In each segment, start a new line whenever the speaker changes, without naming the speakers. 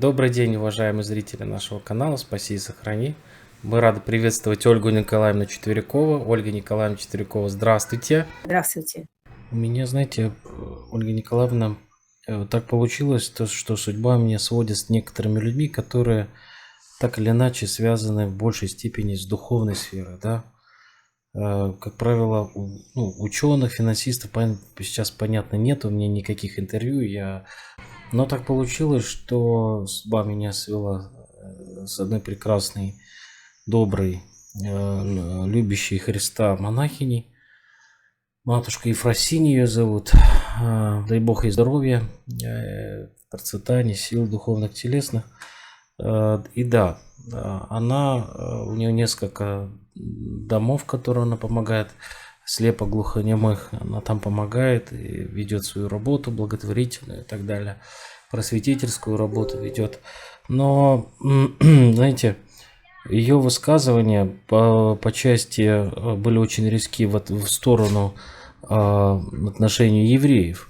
Добрый день, уважаемые зрители нашего канала, спаси и сохрани. Мы рады приветствовать Ольгу Николаевну Четверикову. Ольга Николаевна Четверикова, здравствуйте.
Здравствуйте.
У меня, знаете, Ольга Николаевна, так получилось, что судьба меня сводит с некоторыми людьми, которые так или иначе связаны в большей степени с духовной сферой, да. Как правило, ученых, финансистов сейчас, понятно, нет, у меня никаких интервью, но так получилось, что судьба меня свела с одной прекрасной, доброй, любящей Христа монахиней. Матушка Ефросинья ее зовут. Дай Бог ей здоровья, процветания, сил духовных, телесных. И да, у нее несколько домов, которые она помогает, слепо-глухонемых. Она там помогает и ведет свою работу благотворительную и так далее. Просветительскую работу ведет. Но, знаете, ее высказывания по части были очень резки в сторону отношению евреев.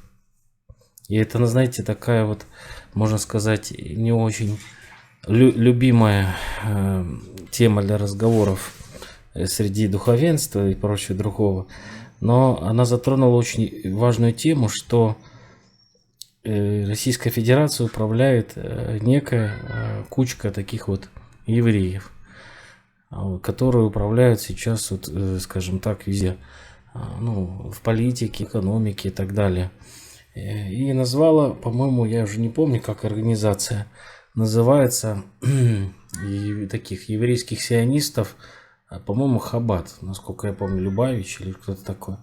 И это, знаете, такая вот, можно сказать, не очень любимая тема для разговоров среди духовенства и прочего другого. Но она затронула очень важную тему, что Российская Федерация управляет некая кучка таких вот евреев, которые управляют сейчас, вот, скажем так, везде, в политике, экономике и так далее. И назвала, по-моему, я уже не помню, как организация называется, и таких еврейских сионистов, по-моему, Хаббат, насколько я помню, Любавич или кто-то такой.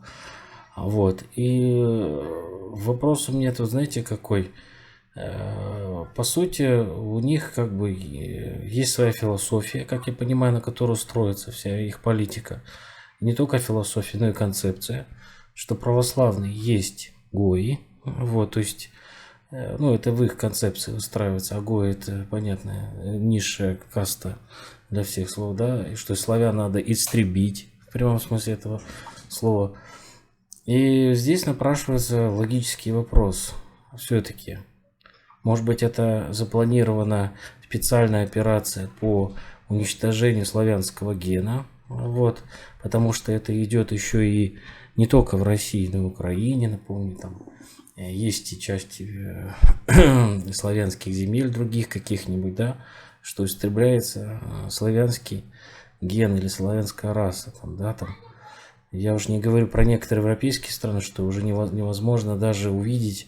Вот. И вопрос у меня тут, знаете, какой? По сути, у них как бы есть своя философия, как я понимаю, на которую строится вся их политика. Не только философия, но и концепция, что православные есть гои. Вот, то есть, это в их концепции устраивается, а гои это, понятно, низшая каста для всех слов, да, и что славян надо истребить, в прямом смысле этого слова. И здесь напрашивается логический вопрос. Все-таки, может быть, это запланирована специальная операция по уничтожению славянского гена, вот, потому что это идет еще и не только в России, но и в Украине, напомню, там есть и части славянских земель других каких-нибудь, да, что истребляется славянский ген или славянская раса, там, да, там. Я уж не говорю про некоторые европейские страны, что уже невозможно даже увидеть,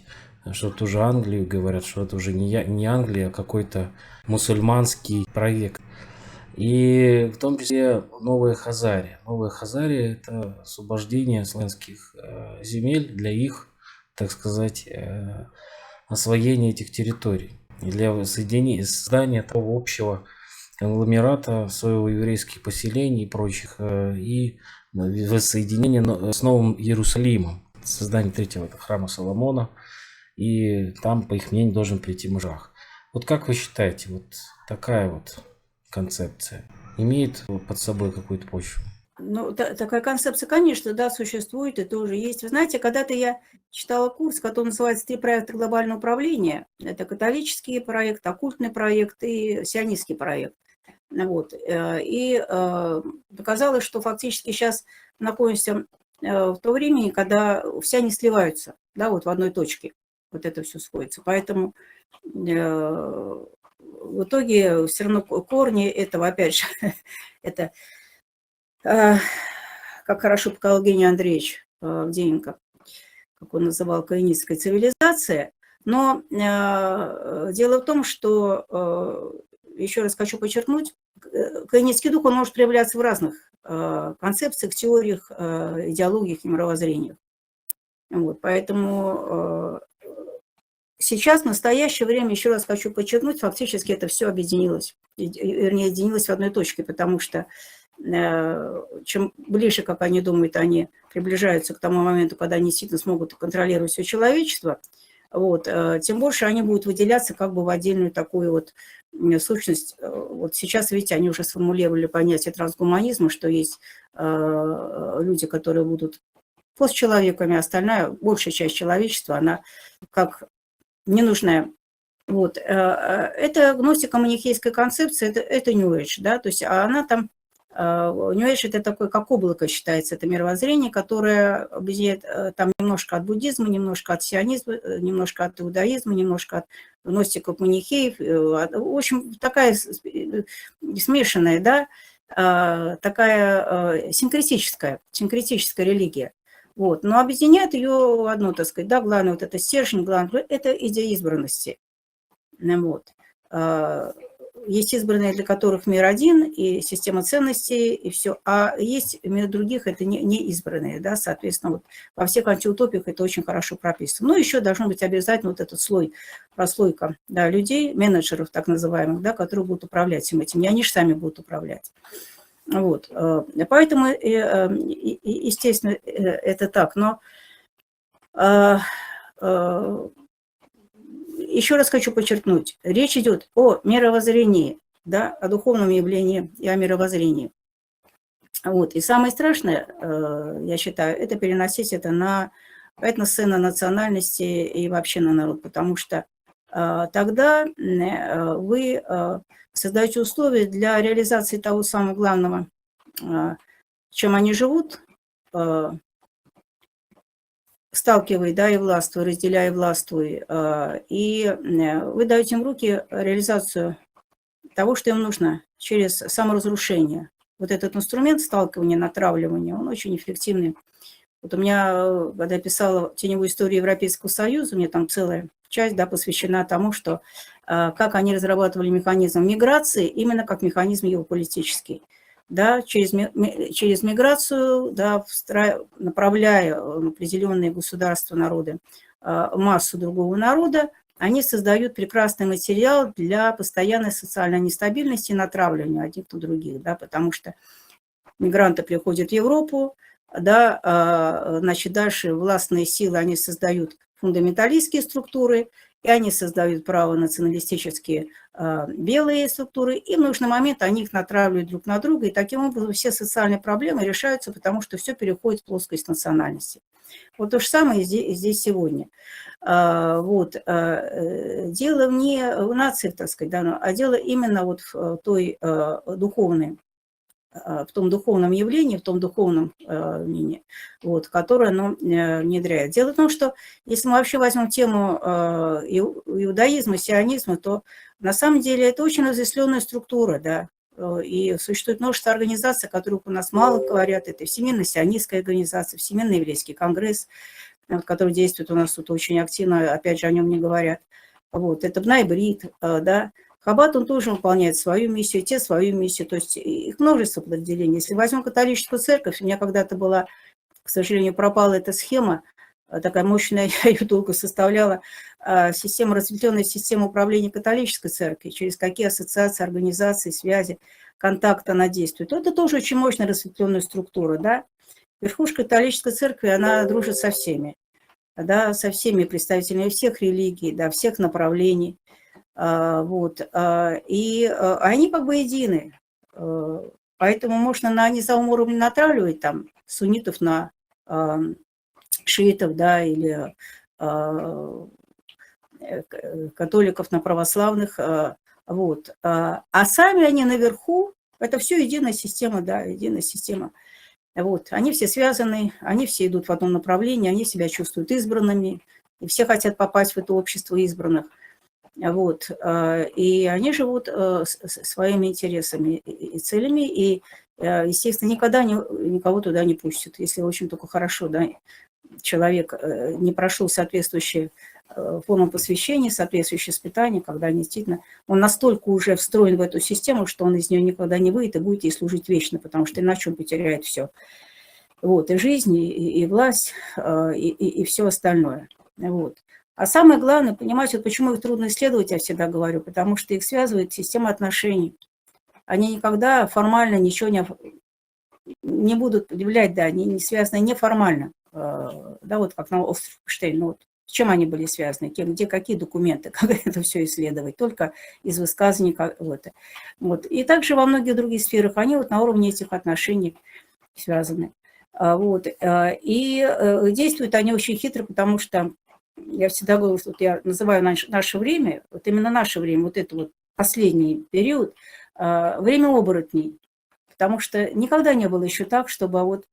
что ту же Англию говорят, что это уже не Англия, а какой-то мусульманский проект. И в том числе Новая Хазария. Новая Хазария – это освобождение славянских земель для их, так сказать, освоения этих территорий. И для создания того общего конгломерата своего еврейских поселений и прочих, и воссоединение с Новым Иерусалимом, создание третьего храма Соломона, и там, по их мнению, должен прийти Машиах. Вот как вы считаете, вот такая вот концепция имеет под собой какую-то почву?
Ну, такая концепция, конечно, да, существует и тоже есть. Вы знаете, когда-то я читала курс, который называется «Три проекта глобального управления». Это католический проект, оккультный проект и сионистский проект. Вот. И показалось, что фактически сейчас находимся в то времени, когда все они сливаются, да, вот в одной точке. Вот это все сходится. Поэтому в итоге все равно корни этого, опять же, это, как хорошо показал Евгений Андреевич Авдеенко, как он называл, каинистская цивилизация. Но дело в том, что, еще раз хочу подчеркнуть, каинистский дух, он может проявляться в разных концепциях, теориях, идеологиях и мировоззрениях. Вот, поэтому сейчас, в настоящее время, еще раз хочу подчеркнуть, фактически это все объединилось, вернее, объединилось в одной точке, потому что чем ближе, как они думают, они приближаются к тому моменту, когда они действительно смогут контролировать все человечество, вот, тем больше они будут выделяться как бы в отдельную такую вот сущность. Вот сейчас, видите, они уже сформулировали понятие трансгуманизма, что есть люди, которые будут постчеловеками, а остальная, большая часть человечества, она как ненужная Вот. Это гностико-манихейская концепция, это New Age, да, то есть она там, New Age это такое, как облако считается, это мировоззрение, которое объединяет там немножко от буддизма, немножко от сионизма, немножко от иудаизма, немножко от гностиков, манихеев, в общем, такая смешанная, да, такая синкретическая религия. Вот. Но объединяет ее в одно, так сказать, да, главное, вот это стержень, главное, это идея избранности. Вот. Есть избранные, для которых мир один, и система ценностей, и все. А есть мир других, это не избранные, да, соответственно, вот во всех антиутопиях это очень хорошо прописано. Но еще должен быть обязательно вот этот слой, прослойка, да, людей, менеджеров так называемых, да, которые будут управлять всем этим, не они же сами будут управлять. Вот. Поэтому, естественно, это так. Но еще раз хочу подчеркнуть, речь идет о мировоззрении, да, о духовном явлении и о мировоззрении. Вот. И самое страшное, я считаю, это переносить это на этносцены, национальности и вообще на народ, потому что тогда вы создаете условия для реализации того самого главного, чем они живут, сталкивая, да, и властвуя, разделяя, властвуя, и вы даете им в руки реализацию того, что им нужно через саморазрушение. Вот этот инструмент сталкивания, натравливания, он очень эффективный. Вот у меня, когда я писала теневую историю Европейского Союза, у меня там целая часть, да, посвящена тому, что как они разрабатывали механизм миграции, именно как механизм геополитический. Да, через миграцию, да, направляя определенные государства, народы, массу другого народа, они создают прекрасный материал для постоянной социальной нестабильности и натравливания одних на других, да, потому что мигранты приходят в Европу, да, значит, дальше властные силы, они создают фундаменталистские структуры, и они создают право-националистические белые структуры, и в нужный момент они их натравливают друг на друга, и таким образом все социальные проблемы решаются, потому что все переходит в плоскость национальности. Вот то же самое здесь сегодня. Вот. Дело не в нации, так сказать, да, а дело именно вот в той духовной, в том духовном явлении, в том духовном мнении, вот, которое оно внедряет. Дело в том, что если мы вообще возьмем тему иудаизма, сионизма, то на самом деле это очень разветвленная структура, да, и существует множество организаций, о которых у нас мало говорят. Это Всемирно-сионистская организация, Всемирный еврейский конгресс, который действует у нас тут очень активно, опять же, о нем не говорят. Вот, это Бнай Брит, да. Хаббат, он тоже выполняет свою миссию, те свою миссию, то есть их множество подразделений. Если возьмем католическую церковь, у меня когда-то была, к сожалению, пропала эта схема, такая мощная, я ее долго составляла, система, разветвленная система управления католической церковью, через какие ассоциации, организации, связи, контакты она действует. Это тоже очень мощная разветвленная структура, да. Верхушка католической церкви, она дружит со всеми, да, со всеми представителями всех религий, да, всех направлений. Вот. И они как бы едины. Поэтому можно на низовом уровне натравливать там суннитов на шиитов, да, или католиков на православных. Вот. А сами они наверху, это все единая система, да, единая система. Вот. Они все связаны, они все идут в одном направлении, они себя чувствуют избранными, и все хотят попасть в это общество избранных. Вот. И они живут своими интересами и целями, и, естественно, никогда никого туда не пустят, если очень только хорошо, да, человек не прошел соответствующие формы посвящения, соответствующее испытание, когда действительно он настолько уже встроен в эту систему, что он из нее никогда не выйдет и будет ей служить вечно, потому что иначе он потеряет все. Вот, и жизнь, и власть, и все остальное. Вот. А самое главное, понимать, вот почему их трудно исследовать, я всегда говорю, потому что их связывает система отношений. Они никогда формально ничего не будут предъявлять, да, они не связаны неформально. Да, вот как на остров Штейн, ну, вот, с чем они были связаны, где какие документы, как это все исследовать, только из высказываний. Вот. И также во многих других сферах они вот на уровне этих отношений связаны. Вот. И действуют они очень хитро, потому что я всегда говорю, что вот я называю наше время, вот именно наше время, вот это вот последний период, время оборотней. Потому что никогда не было еще так, чтобы вот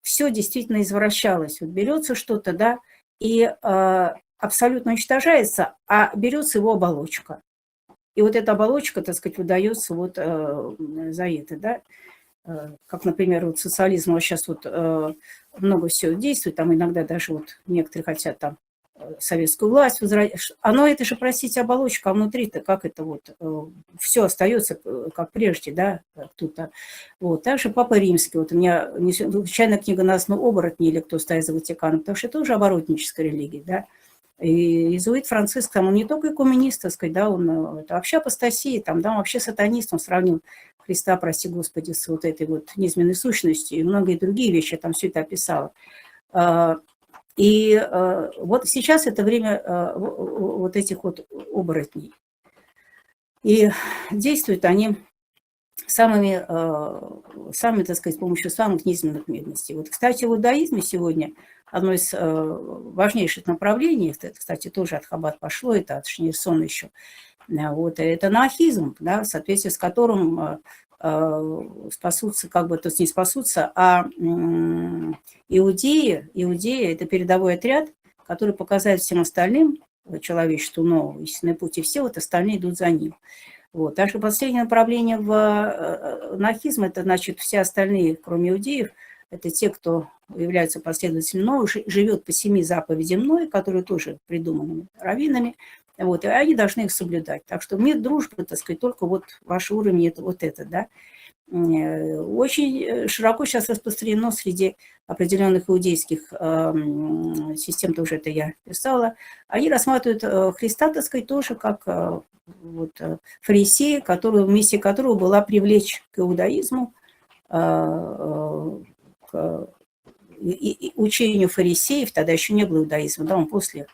все действительно извращалось. Вот берется что-то, да, и абсолютно уничтожается, а берется его оболочка. И вот эта оболочка, так сказать, выдается вот за это, да. Как, например, вот социализм, вот сейчас вот много всего действует, там иногда даже вот некоторые хотят там советскую власть возвратить. Оно это же, простите, оболочка, а внутри-то как это вот все остается как прежде, да, тут-то. Вот. Также Папа Римский, вот у меня случайно книга «Названа оборотни» или «Кто стоит за Ватиканом», потому что это тоже оборотническая религия, да. И иезуит Франциск, там он не только экуменист, так сказать, да, он это вообще апостасия, там, да, он вообще сатанист, он сравнил Христа, прости Господи, с вот этой вот низменной сущностью и многие другие вещи, я там все это описала. И вот сейчас это время вот этих вот оборотней. И действуют они самыми, так сказать, с помощью самых низменных медностей. Вот, кстати, в иудаизме сегодня одно из важнейших направлений, это, кстати, тоже от Хаббат пошло, это от Шнейрсона еще, вот, это наахизм, да, в соответствии с которым спасутся, как бы, то есть не спасутся, а иудеи – это передовой отряд, который показывает всем остальным человечеству новый истинный путь, и все вот остальные идут за ним. Вот. Так что последнее направление в наахизм – это, значит, все остальные, кроме иудеев, это те, кто являются последователями нового, живет по 7 заповедям Ной, которые тоже придуманы раввинами, вот, и они должны их соблюдать. Так что мир, дружба, так сказать, только вот ваш уровень, это вот это, да. Очень широко сейчас распространено среди определенных иудейских систем, тоже это я писала. Они рассматривают Христа, так сказать, тоже как вот фарисея, миссия которого была привлечь к иудаизму, к учению фарисеев, тогда еще не было иудаизма, да, он после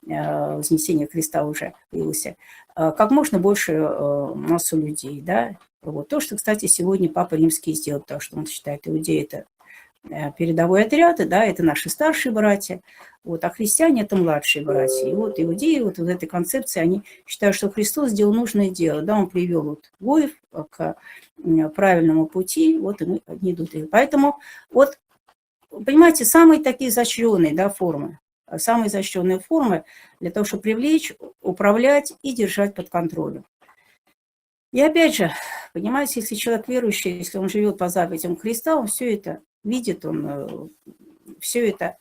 вознесения Христа уже появился, как можно больше массу людей, да. Вот. То, что, кстати, сегодня Папа Римский сделал, потому что он считает, иудеи – это передовой отряд, да, это наши старшие братья, вот, а христиане – это младшие братья. И вот иудеи вот в этой концепции, они считают, что Христос сделал нужное дело, да, он привел вот воев к правильному пути, вот, и они идут. И поэтому, вот, понимаете, самые такие изощренные, да, формы, самые изощренные формы для того, чтобы привлечь, управлять и держать под контролем. И опять же, понимаете, если человек верующий, если он живет по заповедям Христа, он все это видит, он все это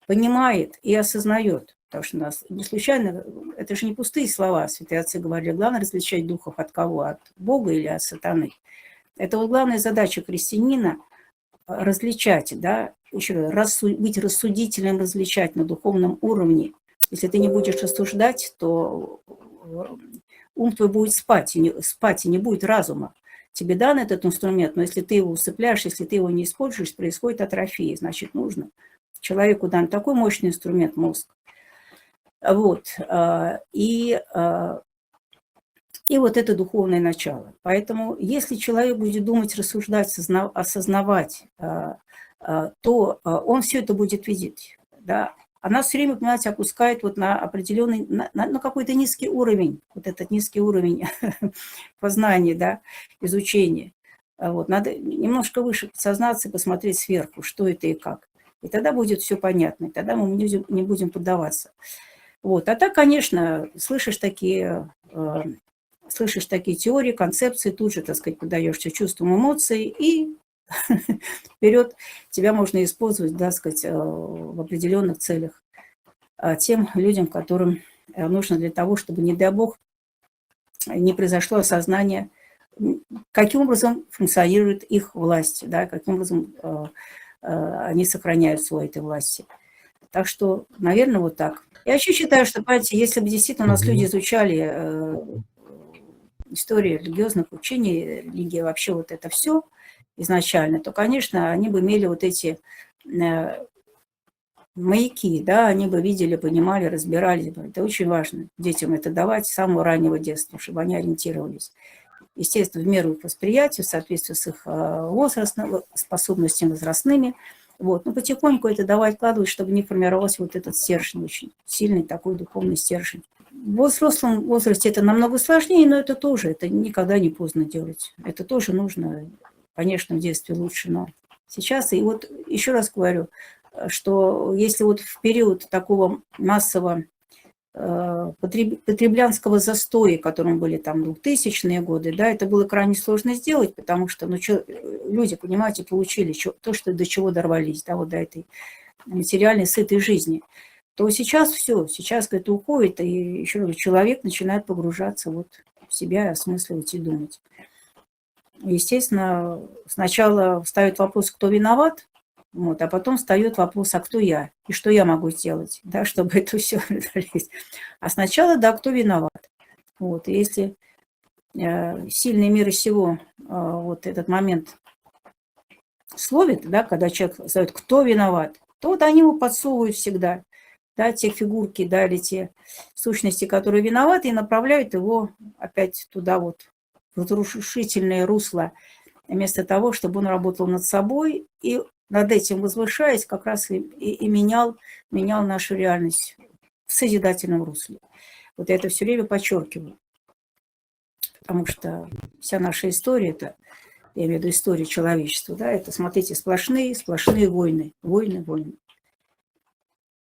понимает и осознает. Потому что у нас не случайно, это же не пустые слова, святые отцы говорили, главное различать духов от кого, от Бога или от сатаны. Это вот главная задача христианина – различать, да, еще раз, быть рассудителем, различать на духовном уровне. Если ты не будешь рассуждать, то ум твой будет спать, и не будет разума. Тебе дан этот инструмент, но если ты его усыпляешь, если ты его не используешь, происходит атрофия. Значит, нужно человеку дан такой мощный инструмент – мозг. Вот. И вот это духовное начало. Поэтому если человек будет думать, рассуждать, осознавать, то он все это будет видеть. Да? А нас все время, понимаете, опускает вот на определенный, на какой-то низкий уровень, вот этот низкий уровень познания, да, изучения. Вот. Надо немножко выше подсознаться и посмотреть сверху, что это и как. И тогда будет все понятно, и тогда мы не будем поддаваться. Вот. А так, конечно, слышишь такие теории, концепции, тут же, так сказать, поддаешься чувствам, эмоций, и вперед тебя можно использовать, да, сказать, в определенных целях тем людям, которым нужно для того, чтобы, не дай бог, не произошло осознание, каким образом функционирует их власть, да, каким образом они сохраняют свою этой власти. Так что, наверное, вот так. Я еще считаю, что, понимаете, если бы действительно у нас люди изучали историю религиозных учений, религия, вообще вот это все изначально, то, конечно, они бы имели вот эти маяки, да, они бы видели, понимали, разбирали. Это очень важно детям это давать с самого раннего детства, чтобы они ориентировались. Естественно, в меру их восприятия, в соответствии с их возрастными способностями возрастными, Вот. Но потихоньку это давай откладывать, чтобы не формировался вот этот стержень, очень сильный такой духовный стержень. В взрослом возрасте это намного сложнее, но это тоже, это никогда не поздно делать. Это тоже нужно, конечно, в детстве лучше, но сейчас. И вот еще раз говорю, что если вот в период такого массового потреблянского застоя, которым были там 2000-е годы, да, это было крайне сложно сделать, потому что люди, понимаете, получили то, что до чего дорвались, да, вот до этой материальной сытой жизни, то сейчас все, сейчас это уходит, и еще раз, человек начинает погружаться вот в себя, осмысливать и думать. Естественно, сначала встает вопрос, кто виноват, вот, а потом встает вопрос, а кто я? И что я могу сделать, да, чтобы это все преодолеть. А сначала, да, кто виноват. Вот, и если сильный мир из всего вот этот момент словит, да, когда человек задает, кто виноват, то вот они ему подсовывают всегда, да, те фигурки, да, или те сущности, которые виноваты, и направляют его опять туда вот, в разрушительное русло, вместо того, чтобы он работал над собой и над этим возвышаясь, как раз и менял нашу реальность в созидательном русле. Вот я это все время подчеркиваю, потому что вся наша история, это, я имею в виду историю человечества, да, это, смотрите, сплошные войны, войны.